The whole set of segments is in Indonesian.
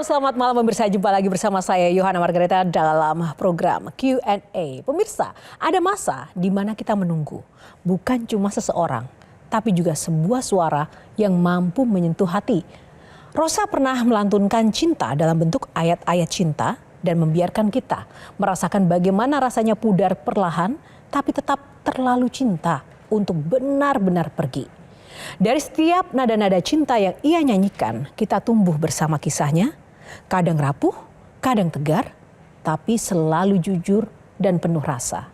Halo, selamat malam pemirsa. Jumpa lagi bersama saya Yohana Margareta dalam program Q&A. Pemirsa, ada masa di mana kita menunggu bukan cuma seseorang, tapi juga sebuah suara yang mampu menyentuh hati. Rosa pernah melantunkan cinta dalam bentuk ayat-ayat cinta dan membiarkan kita merasakan bagaimana rasanya pudar perlahan, tapi tetap terlalu cinta untuk benar-benar pergi. Dari setiap nada-nada cinta yang ia nyanyikan, kita tumbuh bersama kisahnya. Kadang rapuh, kadang tegar, tapi selalu jujur dan penuh rasa.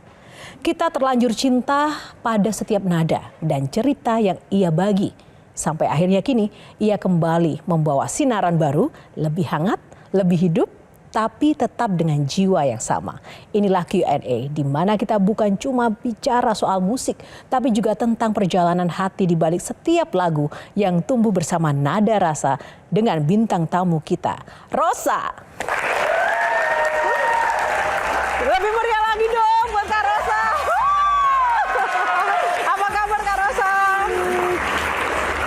Kita terlanjur cinta pada setiap nada dan cerita yang ia bagi. Sampai akhirnya kini ia kembali membawa sinaran baru, lebih hangat, lebih hidup, tapi tetap dengan jiwa yang sama. Inilah Q&A, di mana kita bukan cuma bicara soal musik, tapi juga tentang perjalanan hati di balik setiap lagu yang tumbuh bersama nada rasa dengan bintang tamu kita, Rosa. Lebih meriah lagi dong buat Kak Rosa. Apa kabar Kak Rosa?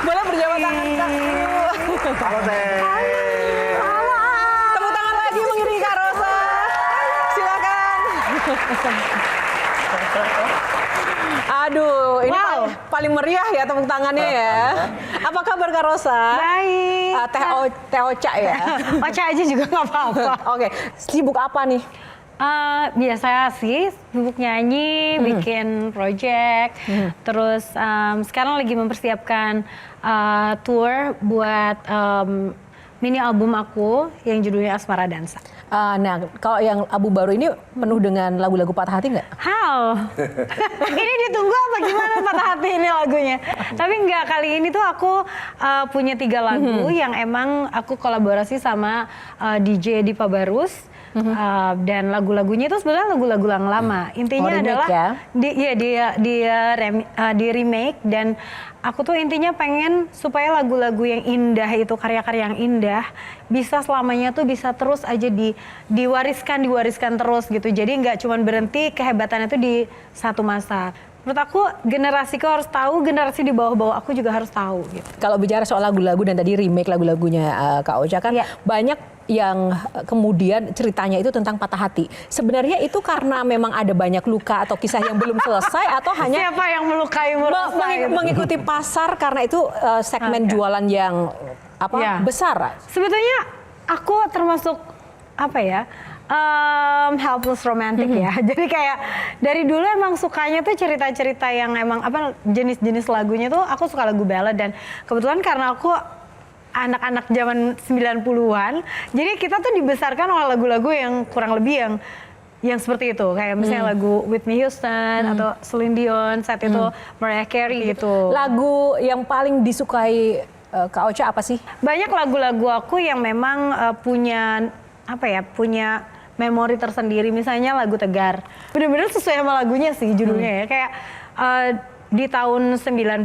Boleh berjabat tangan Kak? Halo Teh. Aduh, ini paling meriah ya tepuk tangannya ya. Apa kabar Kak Rosa? Baik. Teh Oca ya? Oca aja juga nggak apa-apa. Oke, sibuk apa nih? Biasa sih, sibuk nyanyi, bikin project. Terus sekarang lagi mempersiapkan tour buat mini album aku yang judulnya Asmara Dansa. Nah, kalau yang album baru ini penuh dengan lagu-lagu patah hati nggak? Ini ditunggu apa gimana patah hati ini lagunya? Tapi enggak, kali ini tuh aku punya 3 lagu yang emang aku kolaborasi sama DJ Dipa Barus. Dan lagu-lagunya itu sebenarnya lagu-lagu yang lama. Intinya adalah ya? Dia remake, dan aku tuh intinya pengen supaya lagu-lagu yang indah itu, karya-karya yang indah, bisa selamanya tuh bisa terus aja diwariskan terus gitu. Jadi nggak cuma berhenti kehebatannya tuh di satu masa. Menurut aku generasiku harus tahu, generasi di bawah-bawah aku juga harus tahu gitu. Kalau bicara soal lagu-lagu dan tadi remake lagu-lagunya Kak Ocha kan banyak yang kemudian ceritanya itu tentang patah hati. Sebenarnya itu karena memang ada banyak luka atau kisah yang belum selesai atau hanya siapa yang melukai mengikuti pasar karena itu segmen jualan yang besar. Sebetulnya aku termasuk helpless romantic ya. Jadi kayak dari dulu emang sukanya tuh cerita-cerita yang emang jenis-jenis lagunya tuh aku suka lagu ballad, dan kebetulan karena aku anak-anak zaman 90-an, jadi kita tuh dibesarkan oleh lagu-lagu yang kurang lebih yang seperti itu, kayak misalnya lagu Whitney Houston atau Celine Dion, saat itu Mariah Carey gitu. Lagu yang paling disukai Kak Ocha apa sih? Banyak lagu-lagu aku yang memang punya memori tersendiri. Misalnya lagu Tegar, bener-bener sesuai sama lagunya sih judulnya ya. Kayak di tahun 99,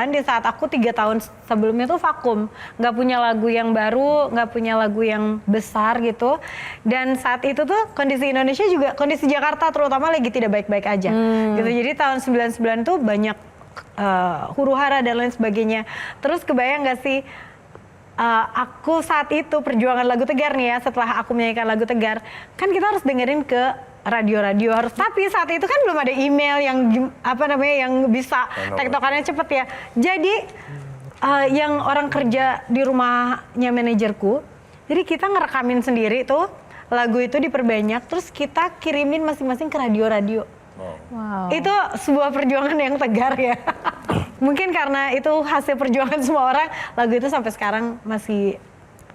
di saat aku 3 tahun sebelumnya tuh vakum, nggak punya lagu yang baru, nggak punya lagu yang besar gitu. Dan saat itu tuh kondisi Indonesia juga, kondisi Jakarta terutama lagi tidak baik-baik aja gitu. Jadi tahun 99 tuh banyak huru-hara dan lain sebagainya. Terus kebayang nggak sih, aku saat itu perjuangan lagu Tegar nih ya, setelah aku menyanyikan lagu Tegar, kan kita harus dengerin ke radio-radio harus, tapi saat itu kan belum ada email yang yang bisa tektokannya cepet ya. Jadi yang orang kerja di rumahnya manajerku, jadi kita ngerekamin sendiri tuh lagu itu, diperbanyak, terus kita kirimin masing-masing ke radio-radio. Wow. Itu sebuah perjuangan yang tegar ya. Mungkin karena itu hasil perjuangan semua orang, lagu itu sampai sekarang masih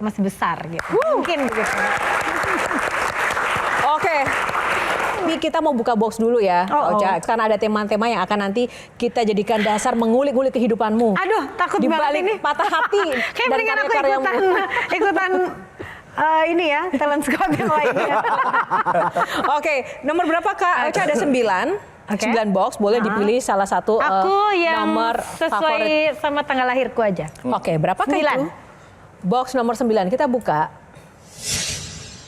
besar gitu. Mungkin begitu. Oke. Kita mau buka box dulu ya, Ocha, karena ada tema-tema yang akan nanti kita jadikan dasar mengulik-ulik kehidupanmu. Aduh, takut banget ini. Patah hati. Kayak mendingan aku ikutan ini ya, talent scout yang lainnya. Oke, nomor berapa Kak Ocha? Ada 9. 9 box, boleh dipilih salah satu aku yang nomor sesuai favorit sama tanggal lahirku aja. Oke, berapa 9? Itu? Box nomor 9, kita buka.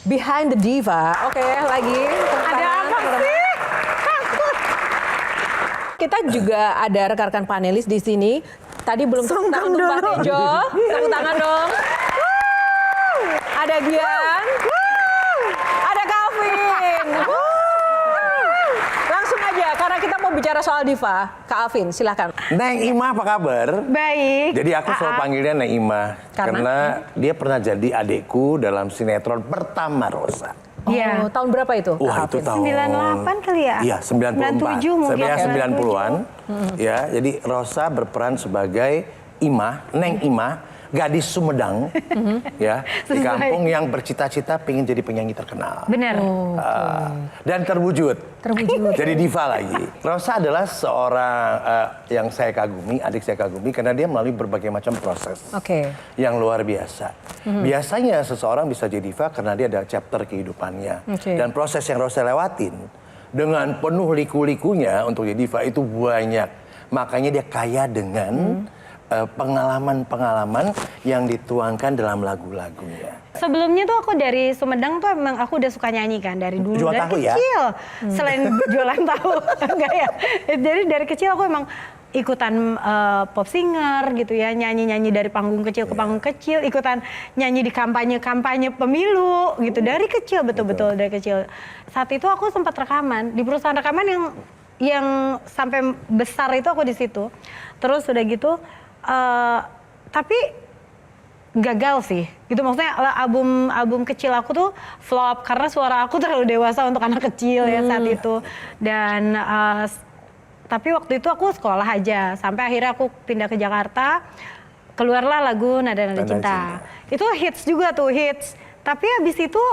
Behind the Diva. Oke, lagi. Ada apa sih? Takut. Kita juga ada rekan-rekan panelis di sini. Tadi belum tepuk tangan untuk Mbak Tejo. Tepuk tangan dong. Ada Gian, ada Calvin. Langsung aja, karena kita mau bicara soal diva. Kak Alvin, silahkan. Neng Ima apa kabar? Baik. Jadi aku selalu panggilnya Neng Ima. Karena dia pernah jadi adekku dalam sinetron pertama Rosa. Iya. Oh, tahun berapa itu? Wah, Kak itu Alvin? tahun 98 kali ya? Iya, 94. 97 mungkin. Sebenarnya 90-an. 97. Ya, jadi Rosa berperan sebagai Ima, Neng Ima, gadis Sumedang, ya, di Sesuai. kampung yang bercita-cita pengen jadi penyanyi terkenal. Benar. Dan terwujud. Terwujud. Jadi diva lagi. Rosa adalah seorang yang saya kagumi, adik saya kagumi, karena dia melalui berbagai macam proses Oke. yang luar biasa. Biasanya seseorang bisa jadi diva karena dia ada chapter kehidupannya. Oke. Dan proses yang Rosa lewatin dengan penuh liku-likunya untuk jadi diva itu banyak. Makanya dia kaya dengan pengalaman-pengalaman yang dituangkan dalam lagu-lagunya. Sebelumnya tuh aku dari Sumedang tuh emang aku udah suka nyanyi kan dari dulu, Jual dari tahu ya? kecil. Selain jualan tahu, enggak ya. Jadi dari kecil aku emang ikutan pop singer gitu ya, nyanyi-nyanyi dari panggung kecil ke panggung kecil, ikutan nyanyi di kampanye-kampanye pemilu gitu dari kecil, betul-betul dari kecil. Saat itu aku sempat rekaman di perusahaan rekaman yang sampai besar itu aku di situ. Terus udah gitu tapi gagal sih, gitu maksudnya album kecil aku tuh flop karena suara aku terlalu dewasa untuk anak kecil ya saat itu. Dan tapi waktu itu aku sekolah aja sampai akhirnya aku pindah ke Jakarta, keluarlah lagu Nada Nada Cinta. Itu hits juga tuh, hits. Tapi habis itu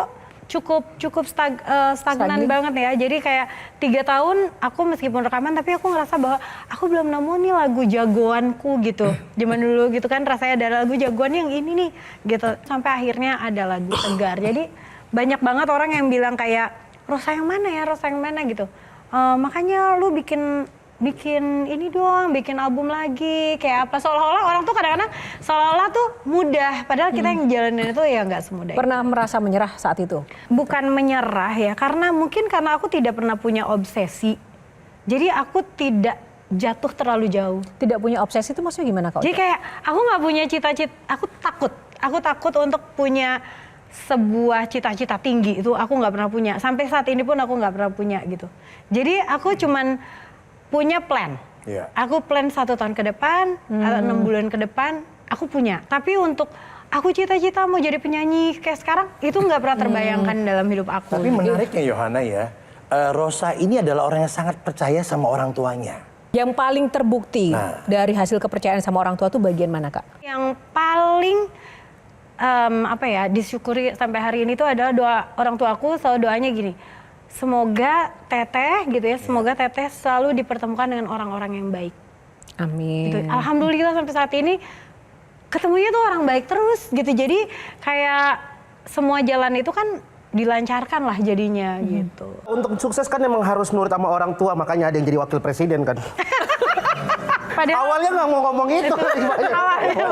cukup stagnan banget ya. Jadi kayak 3 tahun aku meskipun rekaman tapi aku ngerasa bahwa aku belum nemu nih lagu jagoanku gitu. Zaman dulu gitu kan rasanya ada lagu jagoan yang ini nih gitu. Sampai akhirnya ada lagu Tegar. Jadi banyak banget orang yang bilang kayak Rosa yang mana ya, Rosa yang mana gitu. Makanya lu bikin ini doang, bikin album lagi, kayak apa, seolah-olah orang tuh kadang-kadang seolah-olah tuh mudah, padahal kita yang jalanin itu ya nggak semudah itu. Pernah merasa menyerah saat itu? Bukan menyerah ya, karena aku tidak pernah punya obsesi, jadi aku tidak jatuh terlalu jauh. Tidak punya obsesi itu maksudnya gimana Kak? Jadi kayak aku nggak punya cita-cita, aku takut untuk punya sebuah cita-cita tinggi, itu aku nggak pernah punya, sampai saat ini pun aku nggak pernah punya gitu. Jadi aku cuman punya plan. Iya. Aku plan 1 tahun ke depan atau 6 bulan ke depan aku punya. Tapi untuk aku cita-cita mau jadi penyanyi kayak sekarang itu nggak pernah terbayangkan dalam hidup aku. Tapi menariknya Yohana ya, Rosa ini adalah orang yang sangat percaya sama orang tuanya. Yang paling terbukti dari hasil kepercayaan sama orang tua tuh bagian mana Kak? Yang paling disyukuri sampai hari ini tuh adalah doa orang tua aku, selalu doanya gini. Semoga Teteh gitu ya, semoga Teteh selalu dipertemukan dengan orang-orang yang baik. Amin. Gitu. Alhamdulillah sampai saat ini ketemunya tuh orang baik terus gitu. Jadi kayak semua jalan itu kan dilancarkan lah jadinya gitu. Untuk sukses kan emang harus nurut sama orang tua, makanya ada yang jadi wakil presiden kan. Padahal Awalnya nggak mau ngomong itu. awalnya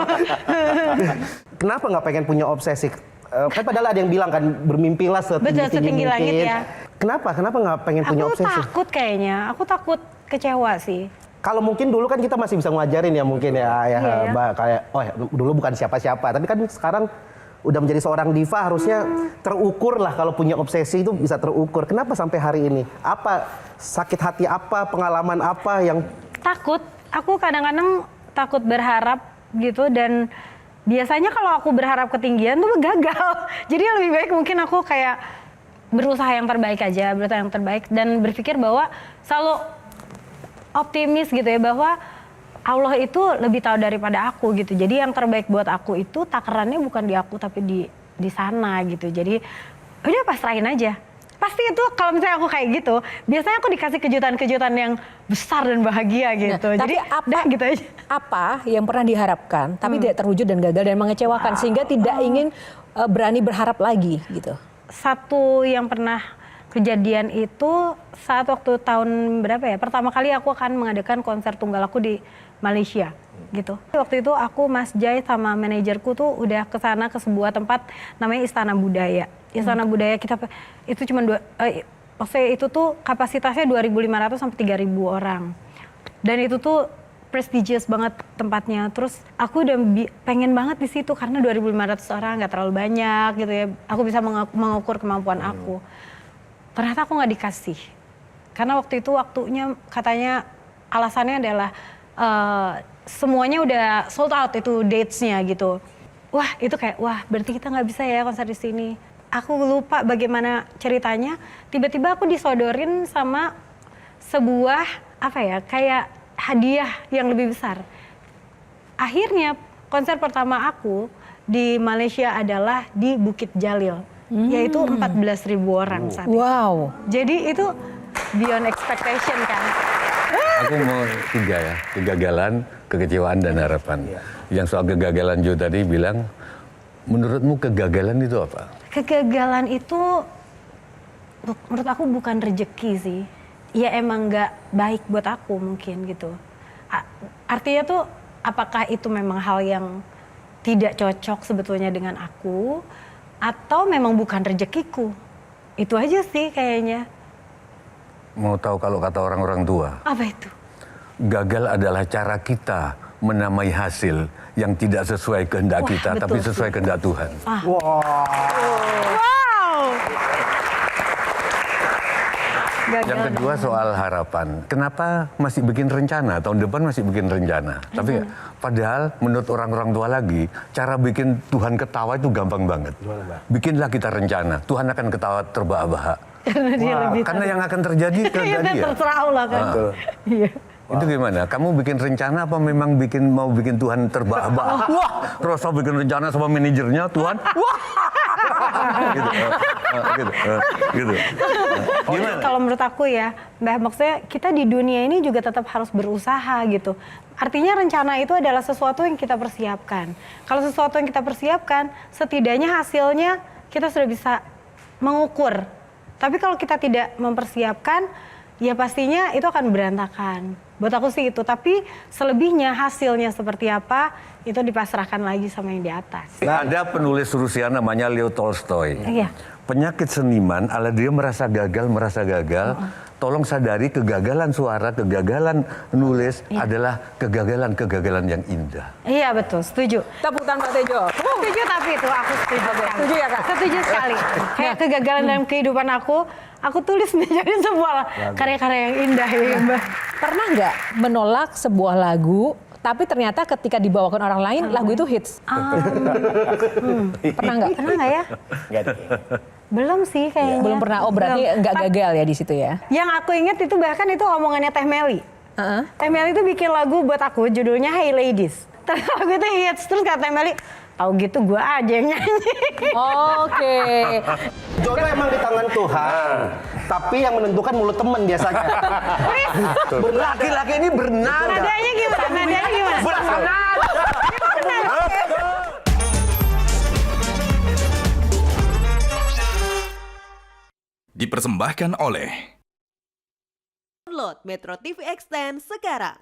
Kenapa nggak pengen punya obsesi? Kan padahal ada yang bilang kan bermimpilah setinggi langit ya. Kenapa nggak pengen punya aku obsesi? takut kayaknya, aku takut kecewa sih. Kalau mungkin dulu kan kita masih bisa ngajarin ya mungkin ya, Iya, ya. kayak dulu bukan siapa-siapa, tapi kan sekarang udah menjadi seorang diva harusnya terukur lah, kalau punya obsesi itu bisa terukur. Kenapa sampai hari ini? Apa sakit hati apa, pengalaman apa yang Takut, aku kadang-kadang takut berharap gitu, dan biasanya kalau aku berharap ketinggian tuh gagal. Jadi lebih baik mungkin aku kayak berusaha yang terbaik aja, berusaha yang terbaik dan berpikir bahwa selalu optimis gitu ya, bahwa Allah itu lebih tahu daripada aku gitu. Jadi yang terbaik buat aku itu takarannya bukan di aku tapi di sana gitu. Jadi udah pasrahin aja. Pasti itu kalau misalnya aku kayak gitu, biasanya aku dikasih kejutan-kejutan yang besar dan bahagia gitu. Nah, jadi apa gitu aja. Apa yang pernah diharapkan tapi tidak terwujud dan gagal dan mengecewakan sehingga tidak ingin berani berharap lagi gitu? Satu yang pernah kejadian itu saat waktu tahun berapa ya, pertama kali aku akan mengadakan konser tunggal aku di Malaysia gitu. Waktu itu aku, Mas Jai sama manajerku tuh udah kesana ke sebuah tempat namanya Istana Budaya. Istana Budaya kita itu cuma maksudnya itu tuh kapasitasnya 2.500 sampai 3.000 orang. Dan itu tuh prestigious banget tempatnya. Terus aku udah pengen banget di situ karena 2.500 orang nggak terlalu banyak gitu ya. Aku bisa mengukur kemampuan aku. Ternyata aku nggak dikasih. Karena waktu itu waktunya katanya alasannya adalah semuanya udah sold out itu dates-nya gitu. Wah itu kayak wah berarti kita nggak bisa ya konser di sini. Aku lupa bagaimana ceritanya. Tiba-tiba aku disodorin sama sebuah apa ya kayak hadiah yang lebih besar. Akhirnya konser pertama aku di Malaysia adalah di Bukit Jalil, yaitu 14.000 orang saat itu. Wow. Jadi itu beyond expectation kan. Aku mau kegagalan, kekecewaan dan harapan. Yang soal kegagalan Jo tadi bilang, menurutmu kegagalan itu apa? Kegagalan itu menurut aku bukan rezeki sih. Ya emang nggak baik buat aku mungkin gitu. Artinya tuh apakah itu memang hal yang tidak cocok sebetulnya dengan aku atau memang bukan rezekiku? Itu aja sih kayaknya. Mau tahu kalau kata orang-orang tua, Apa itu? gagal adalah cara kita menamai hasil yang tidak sesuai kehendak Wah, kita, betul tapi sih. sesuai kehendak Tuhan. Wow. Gagal Yang kedua soal harapan. Kenapa masih bikin rencana? Tahun depan masih bikin rencana. Tapi padahal menurut orang-orang tua lagi, cara bikin Tuhan ketawa itu gampang banget. Bikinlah kita rencana, Tuhan akan ketawa terbahak-bahak. karena dia lebih Karena yang akan terjadi Iya, terjadi ya. terserah Allah kan. Iya. Itu gimana? Kamu bikin rencana apa memang mau bikin Tuhan terbahak-bahak? Wah, Rosa bikin rencana sama manajernya Tuhan. Wah. gitu. Gimana? Kalau menurut aku ya, Mbak, maksudnya kita di dunia ini juga tetap harus berusaha gitu. Artinya rencana itu adalah sesuatu yang kita persiapkan. Kalau sesuatu yang kita persiapkan, setidaknya hasilnya kita sudah bisa mengukur. Tapi kalau kita tidak mempersiapkan, ya pastinya itu akan berantakan. Buat aku sih itu. Tapi selebihnya hasilnya seperti apa, itu dipasrahkan lagi sama yang di atas. Ada penulis Rusia namanya Leo Tolstoy. Iya. Penyakit seniman, ala dia merasa gagal. Tolong sadari kegagalan suara, kegagalan nulis adalah kegagalan yang indah. Iya betul, setuju. Tepuk tangan Pak Tejo. Setuju tapi itu aku setuju sekali. Setuju ya, Kak? Setuju sekali. Kayak kegagalan dalam kehidupan aku tulis menjadi sebuah karya-karya yang indah ya Mbak. Pernah nggak menolak sebuah lagu, tapi ternyata ketika dibawakan orang lain, lagu itu hits? Pernah nggak? Pernah nggak ya? Nggak ada. Belum sih kayaknya. Belum pernah. Oh berarti Belum. nggak gagal ya di situ ya? Yang aku ingat itu bahkan itu omongannya Teh Meli. Teh Meli itu bikin lagu buat aku judulnya Hey Ladies. Terus lagu itu hits. Terus kata Teh Meli, tahu gitu gue aja yang nyanyi. Oke. Jodoh emang di tangan Tuhan, tapi yang menentukan mulut temen biasanya. Laki-laki ini bernada. Nadanya gimana? Nadanya gimana? Dipersembahkan oleh Download Metro TV Extend sekarang.